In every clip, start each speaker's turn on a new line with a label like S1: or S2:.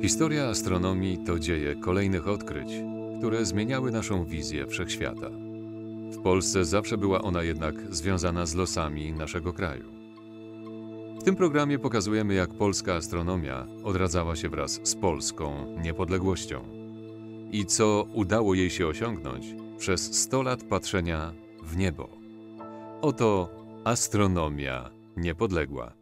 S1: Historia astronomii to dzieje kolejnych odkryć, które zmieniały naszą wizję wszechświata. W Polsce zawsze była ona jednak związana z losami naszego kraju. W tym programie pokazujemy, jak polska astronomia odradzała się wraz z polską niepodległością i co udało jej się osiągnąć przez 100 lat patrzenia w niebo. Oto astronomia niepodległa.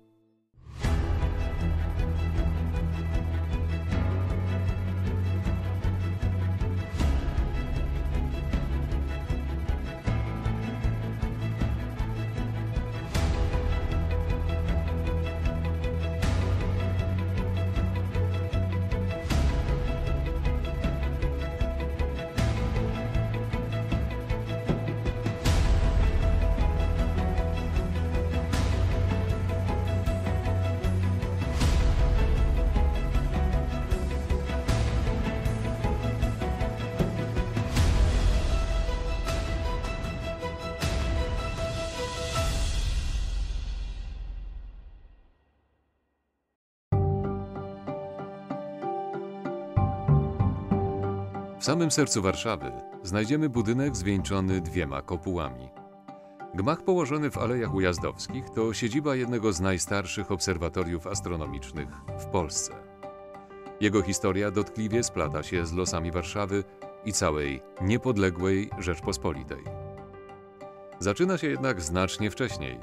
S1: W samym sercu Warszawy znajdziemy budynek zwieńczony 2 kopułami. Gmach położony w Alejach Ujazdowskich to siedziba jednego z najstarszych obserwatoriów astronomicznych w Polsce. Jego historia dotkliwie splata się z losami Warszawy i całej niepodległej Rzeczpospolitej. Zaczyna się jednak znacznie wcześniej,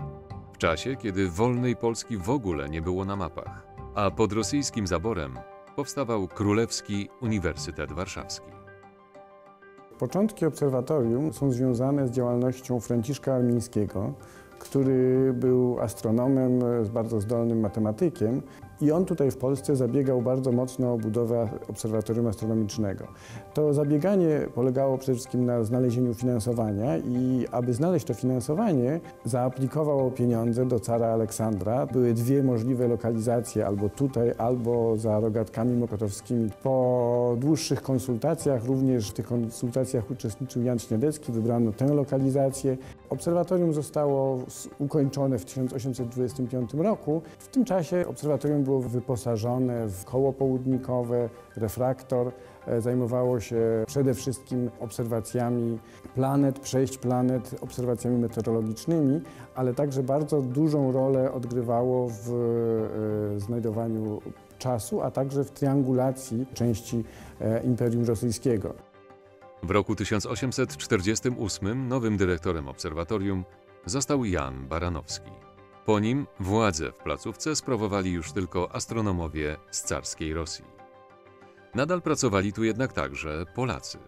S1: w czasie, kiedy wolnej Polski w ogóle nie było na mapach, a pod rosyjskim zaborem powstawał Królewski Uniwersytet Warszawski.
S2: Początki obserwatorium są związane z działalnością Franciszka Armińskiego, który był astronomem, bardzo zdolnym matematykiem i on tutaj w Polsce zabiegał bardzo mocno o budowę obserwatorium astronomicznego. To zabieganie polegało przede wszystkim na znalezieniu finansowania i aby znaleźć to finansowanie, zaaplikował pieniądze do cara Aleksandra. Były 2 możliwe lokalizacje, albo tutaj, albo za Rogatkami Mokotowskimi. Po dłuższych konsultacjach, również w tych konsultacjach uczestniczył Jan Śniadecki, wybrano tę lokalizację. Obserwatorium zostało ukończone w 1825 roku. W tym czasie obserwatorium było wyposażone w koło południkowe, refraktor. Zajmowało się przede wszystkim obserwacjami planet, przejść planet, obserwacjami meteorologicznymi, ale także bardzo dużą rolę odgrywało w znajdowaniu czasu, a także w triangulacji części Imperium Rosyjskiego.
S1: W roku 1848 nowym dyrektorem obserwatorium został Jan Baranowski. Po nim władzę w placówce sprawowali już tylko astronomowie z carskiej Rosji. Nadal pracowali tu jednak także Polacy.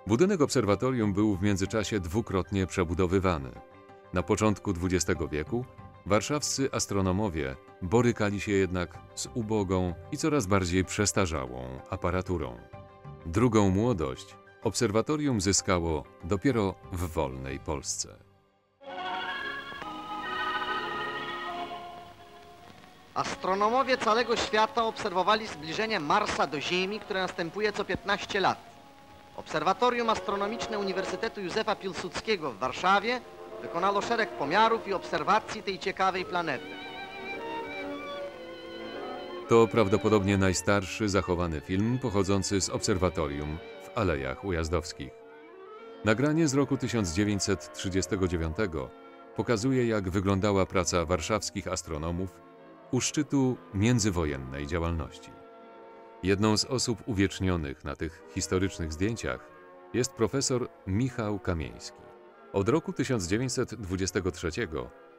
S1: Budynek obserwatorium był w międzyczasie dwukrotnie przebudowywany. Na początku XX wieku warszawscy astronomowie borykali się jednak z ubogą i coraz bardziej przestarzałą aparaturą. Drugą młodość obserwatorium zyskało dopiero w wolnej Polsce.
S3: Astronomowie całego świata obserwowali zbliżenie Marsa do Ziemi, które następuje co 15 lat. Obserwatorium Astronomiczne Uniwersytetu Józefa Piłsudskiego w Warszawie wykonało szereg pomiarów i obserwacji tej ciekawej planety.
S1: To prawdopodobnie najstarszy zachowany film pochodzący z obserwatorium w Alejach Ujazdowskich. Nagranie z roku 1939 pokazuje, jak wyglądała praca warszawskich astronomów u szczytu międzywojennej działalności. Jedną z osób uwiecznionych na tych historycznych zdjęciach jest profesor Michał Kamieński. Od roku 1923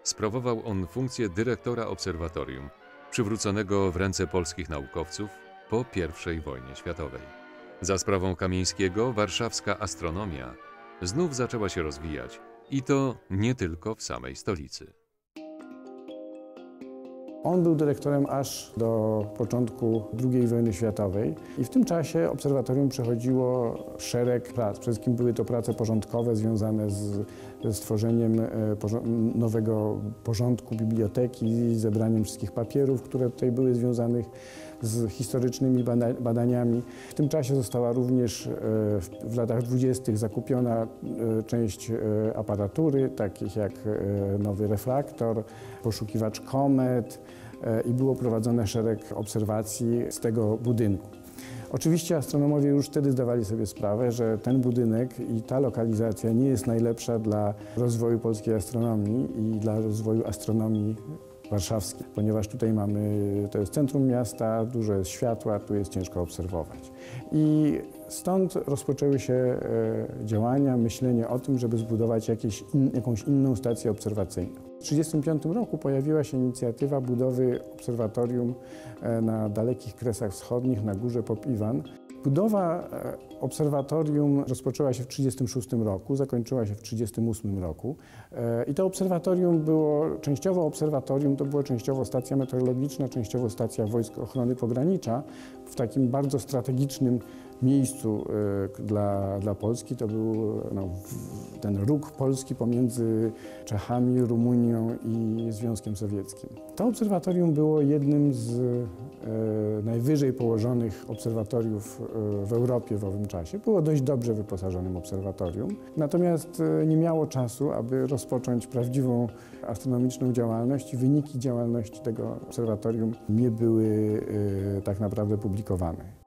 S1: sprawował on funkcję dyrektora obserwatorium, przywróconego w ręce polskich naukowców po I wojnie światowej. Za sprawą Kamieńskiego warszawska astronomia znów zaczęła się rozwijać i to nie tylko w samej stolicy.
S2: On był dyrektorem aż do początku II wojny światowej i w tym czasie obserwatorium przechodziło szereg prac. Przede wszystkim były to prace porządkowe związane ze stworzeniem nowego porządku biblioteki, zebraniem wszystkich papierów, które tutaj były związane z historycznymi badaniami. W tym czasie została również w latach 20. zakupiona część aparatury, takich jak nowy refraktor, poszukiwacz komet, i było prowadzone szereg obserwacji z tego budynku. Oczywiście astronomowie już wtedy zdawali sobie sprawę, że ten budynek i ta lokalizacja nie jest najlepsza dla rozwoju polskiej astronomii i dla rozwoju astronomii warszawskiej, ponieważ tutaj to jest centrum miasta, dużo jest światła, tu jest ciężko obserwować. I stąd rozpoczęły się działania, myślenie o tym, żeby zbudować jakąś inną stację obserwacyjną. W 1935 roku pojawiła się inicjatywa budowy obserwatorium na dalekich Kresach Wschodnich, na górze Pop Iwan. Budowa obserwatorium rozpoczęła się w 1936 roku, zakończyła się w 1938 roku i to obserwatorium było częściowo obserwatorium, to była częściowo stacja meteorologiczna, częściowo stacja Wojsk Ochrony Pogranicza w takim bardzo strategicznym miejscu dla Polski. To był ten róg Polski pomiędzy Czechami, Rumunią i Związkiem Sowieckim. To obserwatorium było jednym z najwyżej położonych obserwatoriów w Europie w owym czasie. Było dość dobrze wyposażonym obserwatorium, natomiast nie miało czasu, aby rozpocząć prawdziwą astronomiczną działalność i wyniki działalności tego obserwatorium nie były tak naprawdę publikowane.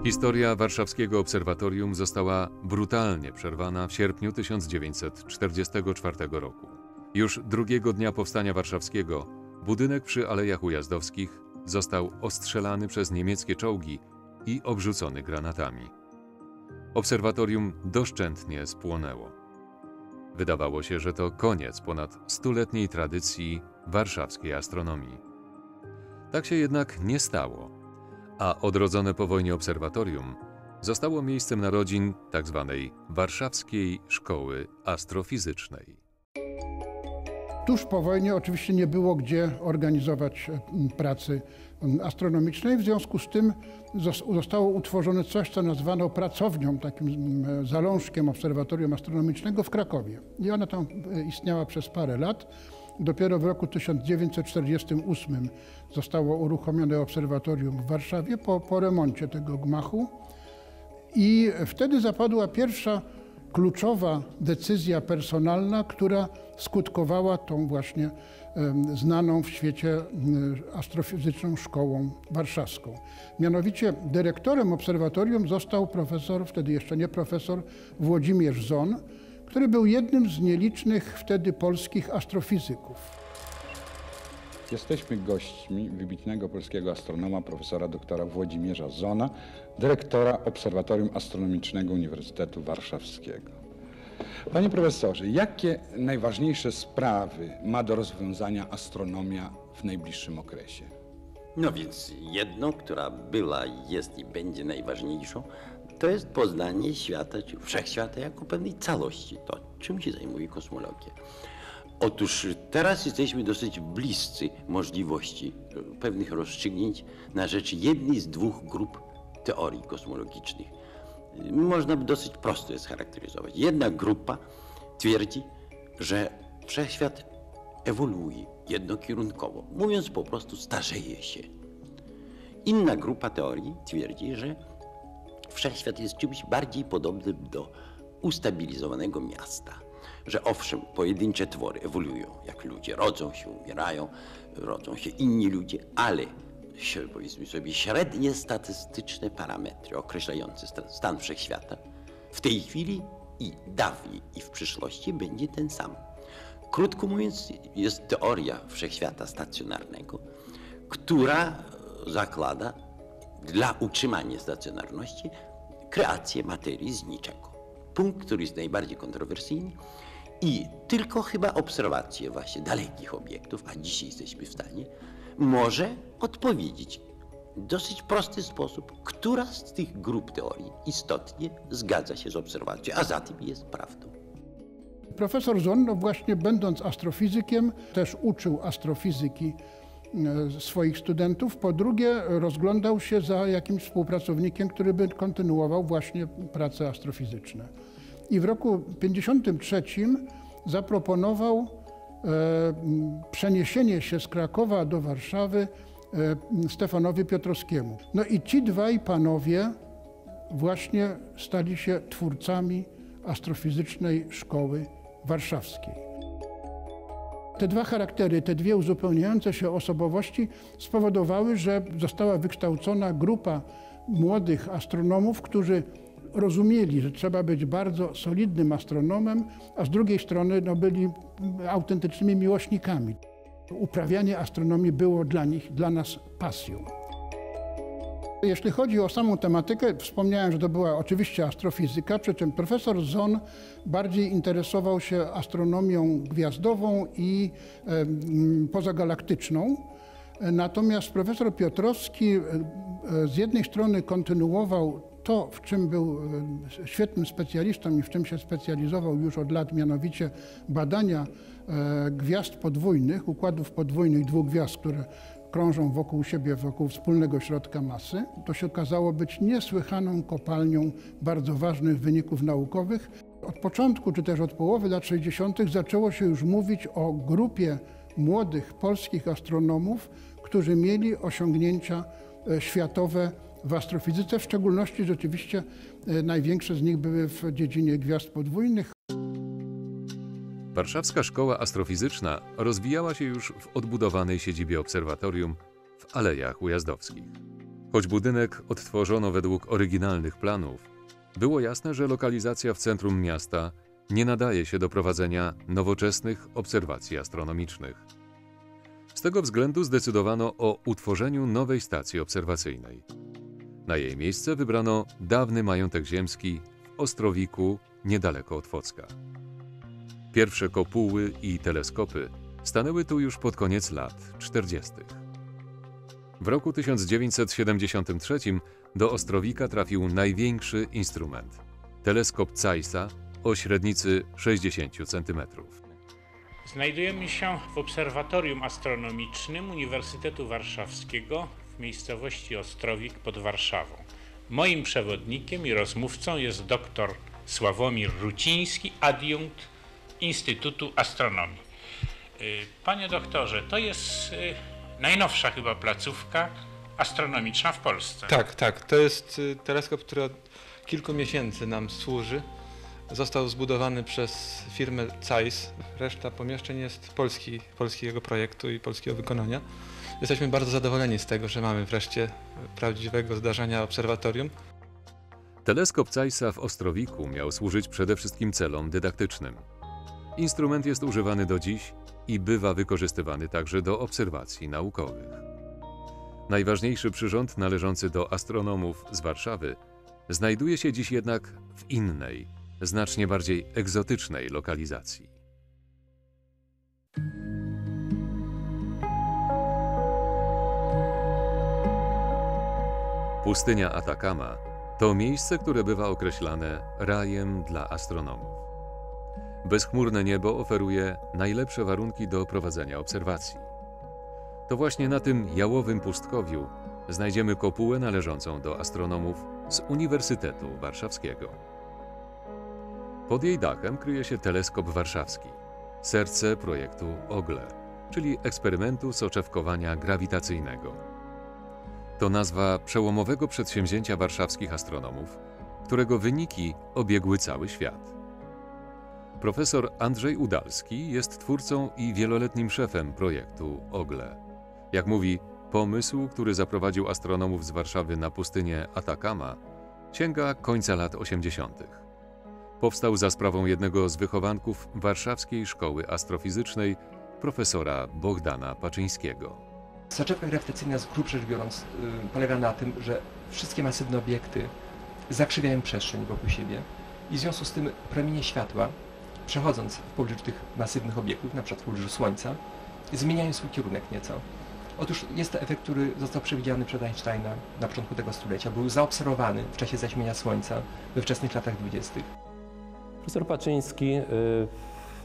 S1: Historia warszawskiego obserwatorium została brutalnie przerwana w sierpniu 1944 roku. Już drugiego dnia powstania warszawskiego budynek przy Alejach Ujazdowskich został ostrzelany przez niemieckie czołgi i obrzucony granatami. Obserwatorium doszczętnie spłonęło. Wydawało się, że to koniec ponad stuletniej tradycji warszawskiej astronomii. Tak się jednak nie stało, a odrodzone po wojnie obserwatorium zostało miejscem narodzin tzw. Warszawskiej Szkoły Astrofizycznej.
S4: Tuż po wojnie oczywiście nie było gdzie organizować pracy astronomicznej, w związku z tym zostało utworzone coś, co nazwano pracownią, takim zalążkiem obserwatorium astronomicznego w Krakowie. I ona tam istniała przez parę lat. Dopiero w roku 1948 zostało uruchomione obserwatorium w Warszawie po remoncie tego gmachu. I wtedy zapadła pierwsza kluczowa decyzja personalna, która skutkowała tą właśnie znaną w świecie astrofizyczną szkołą warszawską. Mianowicie dyrektorem obserwatorium został profesor, wtedy jeszcze nie profesor, Włodzimierz Zon, który był jednym z nielicznych wtedy polskich astrofizyków.
S5: Jesteśmy gośćmi wybitnego polskiego astronoma, profesora doktora Włodzimierza Zona, dyrektora Obserwatorium Astronomicznego Uniwersytetu Warszawskiego. Panie profesorze, jakie najważniejsze sprawy ma do rozwiązania astronomia w najbliższym okresie?
S6: No więc jedną, która była, jest i będzie najważniejszą, to jest poznanie świata, czy wszechświata jako pewnej całości. To, czym się zajmuje kosmologia. Otóż teraz jesteśmy dosyć bliscy możliwości pewnych rozstrzygnięć na rzecz jednej z dwóch grup teorii kosmologicznych. Można by dosyć prosto je scharakteryzować. Jedna grupa twierdzi, że wszechświat ewoluuje jednokierunkowo, mówiąc po prostu starzeje się. Inna grupa teorii twierdzi, że wszechświat jest czymś bardziej podobnym do ustabilizowanego miasta. Że owszem, pojedyncze twory ewoluują, jak ludzie rodzą się, umierają, rodzą się inni ludzie, ale powiedzmy sobie średnie statystyczne parametry określające stan wszechświata w tej chwili i dawniej i w przyszłości będzie ten sam. Krótko mówiąc, jest teoria wszechświata stacjonarnego, która zakłada dla utrzymania stacjonarności kreację materii z niczego. Punkt, który jest najbardziej kontrowersyjny i tylko chyba obserwacje właśnie dalekich obiektów, a dzisiaj jesteśmy w stanie, może odpowiedzieć w dosyć prosty sposób, która z tych grup teorii istotnie zgadza się z obserwacją, a zatem jest prawdą.
S4: Profesor Zon, no właśnie będąc astrofizykiem, też uczył astrofizyki swoich studentów. Po drugie, rozglądał się za jakimś współpracownikiem, który by kontynuował właśnie prace astrofizyczne. I w roku 1953 zaproponował przeniesienie się z Krakowa do Warszawy Stefanowi Piotrowskiemu. No i ci dwaj panowie właśnie stali się twórcami astrofizycznej szkoły warszawskiej. Te dwa charaktery, te dwie uzupełniające się osobowości spowodowały, że została wykształcona grupa młodych astronomów, którzy rozumieli, że trzeba być bardzo solidnym astronomem, a z drugiej strony byli autentycznymi miłośnikami. Uprawianie astronomii było dla nas pasją. Jeśli chodzi o samą tematykę, wspomniałem, że to była oczywiście astrofizyka, przy czym profesor Zohn bardziej interesował się astronomią gwiazdową i pozagalaktyczną. Natomiast profesor Piotrowski z jednej strony kontynuował to, w czym był świetnym specjalistą i w czym się specjalizował już od lat, mianowicie badania gwiazd podwójnych, układów podwójnych dwóch gwiazd, które krążą wokół siebie, wokół wspólnego środka masy. To się okazało być niesłychaną kopalnią bardzo ważnych wyników naukowych. Od początku, czy też od połowy lat 60. zaczęło się już mówić o grupie młodych polskich astronomów, którzy mieli osiągnięcia światowe w astrofizyce, w szczególności rzeczywiście największe z nich były w dziedzinie gwiazd podwójnych.
S1: Warszawska Szkoła Astrofizyczna rozwijała się już w odbudowanej siedzibie obserwatorium w Alejach Ujazdowskich. Choć budynek odtworzono według oryginalnych planów, było jasne, że lokalizacja w centrum miasta nie nadaje się do prowadzenia nowoczesnych obserwacji astronomicznych. Z tego względu zdecydowano o utworzeniu nowej stacji obserwacyjnej. Na jej miejsce wybrano dawny majątek ziemski w Ostrowiku, niedaleko Otwocka. Pierwsze kopuły i teleskopy stanęły tu już pod koniec lat 40. W roku 1973 do Ostrowika trafił największy instrument – teleskop Zeissa o średnicy 60 cm.
S7: Znajdujemy się w Obserwatorium Astronomicznym Uniwersytetu Warszawskiego w miejscowości Ostrowik pod Warszawą. Moim przewodnikiem i rozmówcą jest dr Sławomir Ruciński, adiunkt Instytutu Astronomii. Panie doktorze, to jest najnowsza chyba placówka astronomiczna w Polsce.
S8: Tak. To jest teleskop, który od kilku miesięcy nam służy. Został zbudowany przez firmę Zeiss. Reszta pomieszczeń jest polskiego projektu i polskiego wykonania. Jesteśmy bardzo zadowoleni z tego, że mamy wreszcie prawdziwego zdarzenia obserwatorium.
S1: Teleskop Zeissa w Ostrowiku miał służyć przede wszystkim celom dydaktycznym. Instrument jest używany do dziś i bywa wykorzystywany także do obserwacji naukowych. Najważniejszy przyrząd należący do astronomów z Warszawy znajduje się dziś jednak w innej, znacznie bardziej egzotycznej lokalizacji. Pustynia Atakama to miejsce, które bywa określane rajem dla astronomów. Bezchmurne niebo oferuje najlepsze warunki do prowadzenia obserwacji. To właśnie na tym jałowym pustkowiu znajdziemy kopułę należącą do astronomów z Uniwersytetu Warszawskiego. Pod jej dachem kryje się teleskop warszawski, serce projektu OGLE, czyli eksperymentu soczewkowania grawitacyjnego. To nazwa przełomowego przedsięwzięcia warszawskich astronomów, którego wyniki obiegły cały świat. Profesor Andrzej Udalski jest twórcą i wieloletnim szefem projektu OGLE. Jak mówi, pomysł, który zaprowadził astronomów z Warszawy na pustynię Atakama, sięga końca lat 80. Powstał za sprawą jednego z wychowanków Warszawskiej Szkoły Astrofizycznej, profesora Bohdana Paczyńskiego.
S9: Soczewka grawitacyjna, z grubsza rzecz biorąc, polega na tym, że wszystkie masywne obiekty zakrzywiają przestrzeń wokół siebie i w związku z tym promienie światła, przechodząc w pobliżu tych masywnych obiektów, na przykład w pobliżu Słońca, zmieniają swój kierunek nieco. Otóż jest to efekt, który został przewidziany przez Einsteina na początku tego stulecia. Był zaobserwowany w czasie zaćmienia Słońca we wczesnych latach 20.
S10: Profesor Paczyński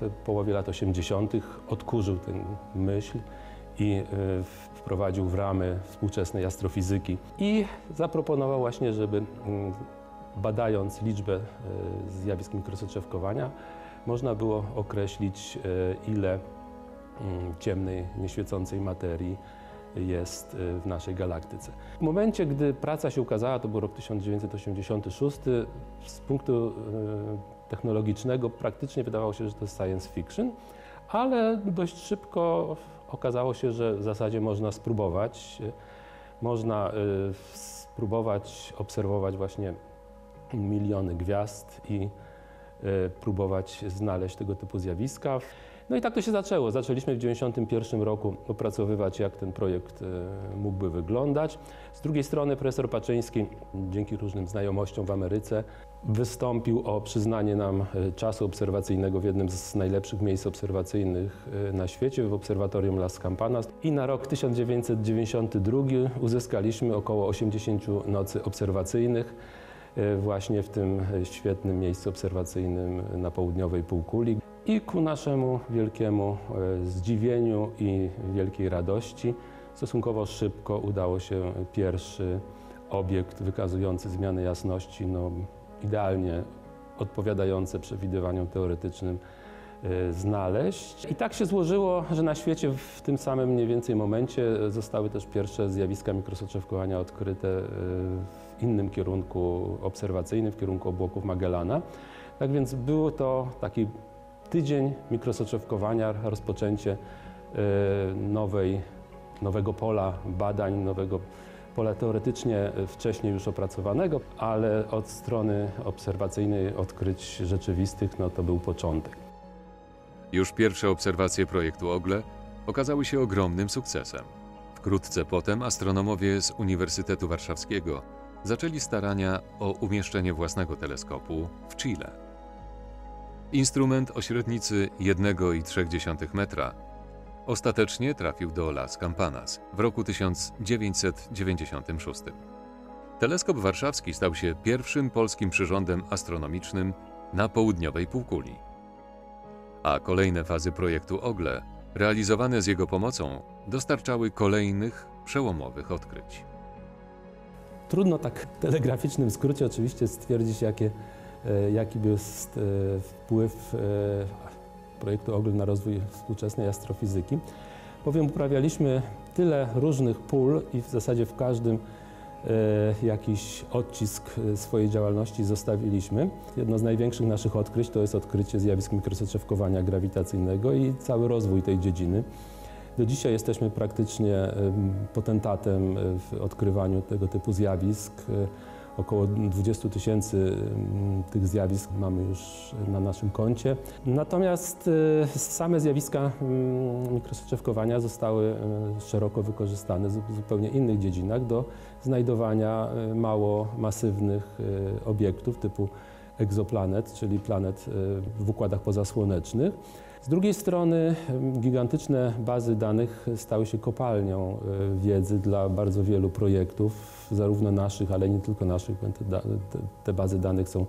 S10: w połowie lat 80. odkurzył tę myśl i wprowadził w ramy współczesnej astrofizyki i zaproponował właśnie, żeby badając liczbę zjawisk mikrosoczewkowania można było określić, ile ciemnej, nieświecącej materii jest w naszej galaktyce. W momencie, gdy praca się ukazała, to był rok 1986, z punktu technologicznego praktycznie wydawało się, że to jest science fiction, ale dość szybko okazało się, że w zasadzie można spróbować. Można spróbować obserwować właśnie miliony gwiazd i próbować znaleźć tego typu zjawiska. No i tak to się zaczęło. Zaczęliśmy w 1991 roku opracowywać, jak ten projekt mógłby wyglądać. Z drugiej strony profesor Paczyński, dzięki różnym znajomościom w Ameryce, wystąpił o przyznanie nam czasu obserwacyjnego w jednym z najlepszych miejsc obserwacyjnych na świecie, w obserwatorium Las Campanas. I na rok 1992 uzyskaliśmy około 80 nocy obserwacyjnych właśnie w tym świetnym miejscu obserwacyjnym na południowej półkuli. I ku naszemu wielkiemu zdziwieniu i wielkiej radości stosunkowo szybko udało się pierwszy obiekt wykazujący zmianę jasności, idealnie odpowiadające przewidywaniom teoretycznym znaleźć. I tak się złożyło, że na świecie w tym samym mniej więcej momencie zostały też pierwsze zjawiska mikrosoczewkowania odkryte w innym kierunku obserwacyjnym, w kierunku obłoków Magellana. Tak więc był to taki tydzień mikrosoczewkowania, rozpoczęcie nowego pola badań, nowego pola teoretycznie wcześniej już opracowanego, ale od strony obserwacyjnej odkryć rzeczywistych to był początek.
S1: Już pierwsze obserwacje projektu OGLE okazały się ogromnym sukcesem. Wkrótce potem astronomowie z Uniwersytetu Warszawskiego zaczęli starania o umieszczenie własnego teleskopu w Chile. Instrument o średnicy 1,3 metra ostatecznie trafił do Las Campanas w roku 1996. Teleskop warszawski stał się pierwszym polskim przyrządem astronomicznym na południowej półkuli. A kolejne fazy projektu OGLE, realizowane z jego pomocą, dostarczały kolejnych przełomowych odkryć.
S10: Trudno tak w telegraficznym skrócie oczywiście stwierdzić, jaki był wpływ projektu OGLE na rozwój współczesnej astrofizyki, bowiem uprawialiśmy tyle różnych pól i w zasadzie w każdym jakiś odcisk swojej działalności zostawiliśmy. Jedno z największych naszych odkryć to jest odkrycie zjawisk mikrosoczewkowania grawitacyjnego i cały rozwój tej dziedziny. Do dzisiaj jesteśmy praktycznie potentatem w odkrywaniu tego typu zjawisk. Około 20 000 tych zjawisk mamy już na naszym koncie. Natomiast same zjawiska mikrosoczewkowania zostały szeroko wykorzystane w zupełnie innych dziedzinach do znajdowania mało masywnych obiektów typu egzoplanet, czyli planet w układach pozasłonecznych. Z drugiej strony gigantyczne bazy danych stały się kopalnią wiedzy dla bardzo wielu projektów, zarówno naszych, ale nie tylko naszych. Te bazy danych są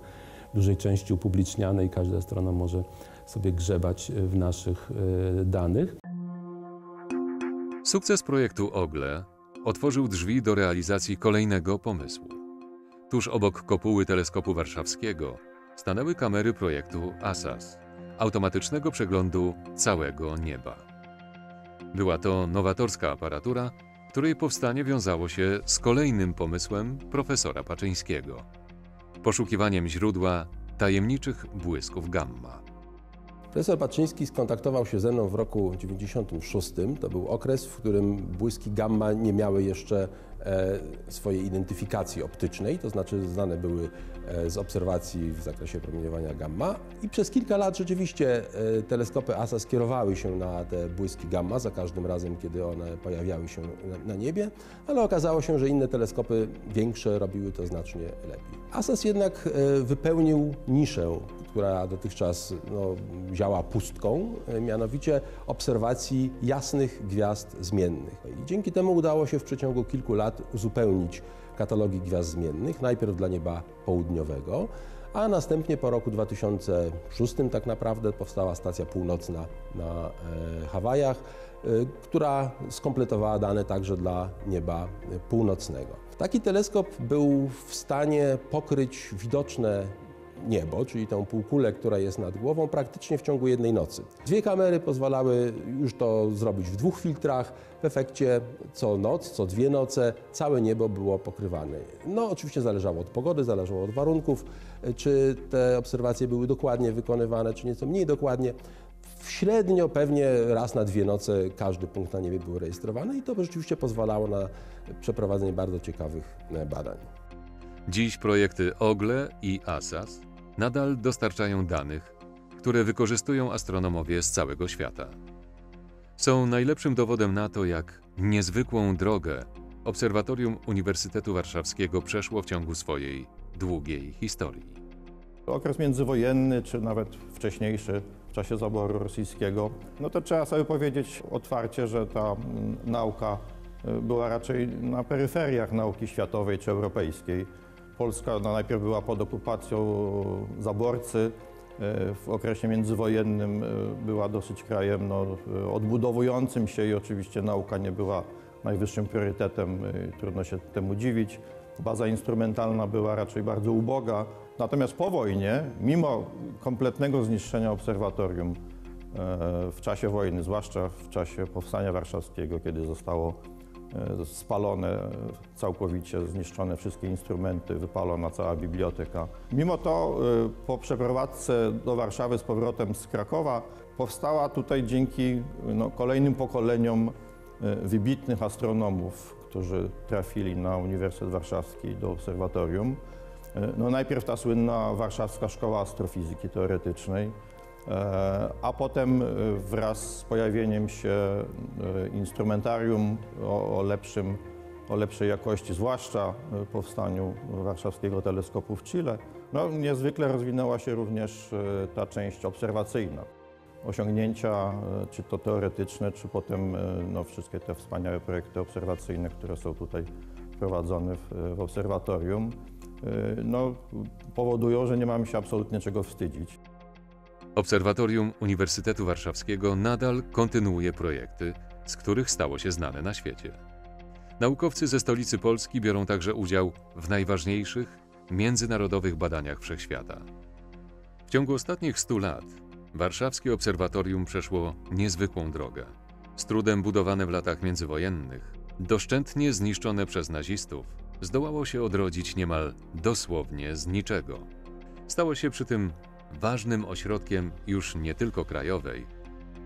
S10: w dużej części upubliczniane i każdy astronom może sobie grzebać w naszych danych.
S1: Sukces projektu OGLE otworzył drzwi do realizacji kolejnego pomysłu. Tuż obok kopuły teleskopu warszawskiego stanęły kamery projektu ASAS, automatycznego przeglądu całego nieba. Była to nowatorska aparatura, której powstanie wiązało się z kolejnym pomysłem profesora Paczyńskiego – poszukiwaniem źródła tajemniczych błysków gamma.
S11: Profesor Paczyński skontaktował się ze mną w roku 1996. To był okres, w którym błyski gamma nie miały jeszcze swojej identyfikacji optycznej, to znaczy znane były z obserwacji w zakresie promieniowania gamma i przez kilka lat rzeczywiście teleskopy ASA skierowały się na te błyski gamma za każdym razem, kiedy one pojawiały się na niebie, ale okazało się, że inne teleskopy większe robiły to znacznie lepiej. ASAS jednak wypełnił niszę, która dotychczas działa pustką, mianowicie obserwacji jasnych gwiazd zmiennych. I dzięki temu udało się w przeciągu kilku lat uzupełnić katalogi gwiazd zmiennych, najpierw dla nieba południowego, a następnie po roku 2006 tak naprawdę powstała stacja północna na Hawajach, która skompletowała dane także dla nieba północnego. Taki teleskop był w stanie pokryć widoczne niebo, czyli tę półkulę, która jest nad głową, praktycznie w ciągu jednej nocy. 2 kamery pozwalały już to zrobić w 2 filtrach. W efekcie co noc, co 2 noce całe niebo było pokrywane. No oczywiście zależało od pogody, zależało od warunków, czy te obserwacje były dokładnie wykonywane, czy nieco mniej dokładnie. Średnio pewnie raz na 2 noce każdy punkt na niebie był rejestrowany i to rzeczywiście pozwalało na przeprowadzenie bardzo ciekawych badań.
S1: Dziś projekty OGLE i ASAS nadal dostarczają danych, które wykorzystują astronomowie z całego świata. Są najlepszym dowodem na to, jak niezwykłą drogę Obserwatorium Uniwersytetu Warszawskiego przeszło w ciągu swojej długiej historii.
S12: Okres międzywojenny, czy nawet wcześniejszy, w czasie zaboru rosyjskiego, no to trzeba sobie powiedzieć otwarcie, że ta nauka była raczej na peryferiach nauki światowej czy europejskiej. Polska najpierw była pod okupacją zaborcy, w okresie międzywojennym była dosyć krajem odbudowującym się i oczywiście nauka nie była najwyższym priorytetem, trudno się temu dziwić. Baza instrumentalna była raczej bardzo uboga. Natomiast po wojnie, mimo kompletnego zniszczenia obserwatorium w czasie wojny, zwłaszcza w czasie Powstania Warszawskiego, kiedy zostało spalone całkowicie, zniszczone wszystkie instrumenty, wypalona cała biblioteka. Mimo to po przeprowadzce do Warszawy z powrotem z Krakowa powstała tutaj dzięki kolejnym pokoleniom wybitnych astronomów, którzy trafili na Uniwersytet Warszawski do obserwatorium. Najpierw ta słynna Warszawska Szkoła Astrofizyki Teoretycznej, a potem wraz z pojawieniem się instrumentarium o lepszej jakości, zwłaszcza powstaniu warszawskiego teleskopu w Chile, niezwykle rozwinęła się również ta część obserwacyjna. Osiągnięcia, czy to teoretyczne, czy potem wszystkie te wspaniałe projekty obserwacyjne, które są tutaj prowadzone w obserwatorium, powodują, że nie mamy się absolutnie czego wstydzić.
S1: Obserwatorium Uniwersytetu Warszawskiego nadal kontynuuje projekty, z których stało się znane na świecie. Naukowcy ze stolicy Polski biorą także udział w najważniejszych międzynarodowych badaniach wszechświata. W ciągu ostatnich 100 lat warszawskie obserwatorium przeszło niezwykłą drogę. Z trudem budowane w latach międzywojennych, doszczętnie zniszczone przez nazistów, zdołało się odrodzić niemal dosłownie z niczego. Stało się przy tym ważnym ośrodkiem już nie tylko krajowej,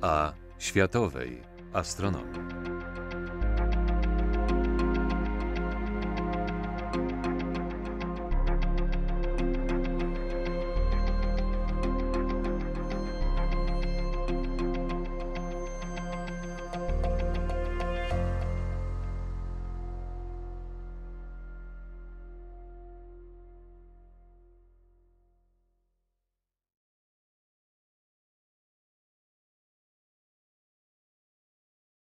S1: a światowej astronomii.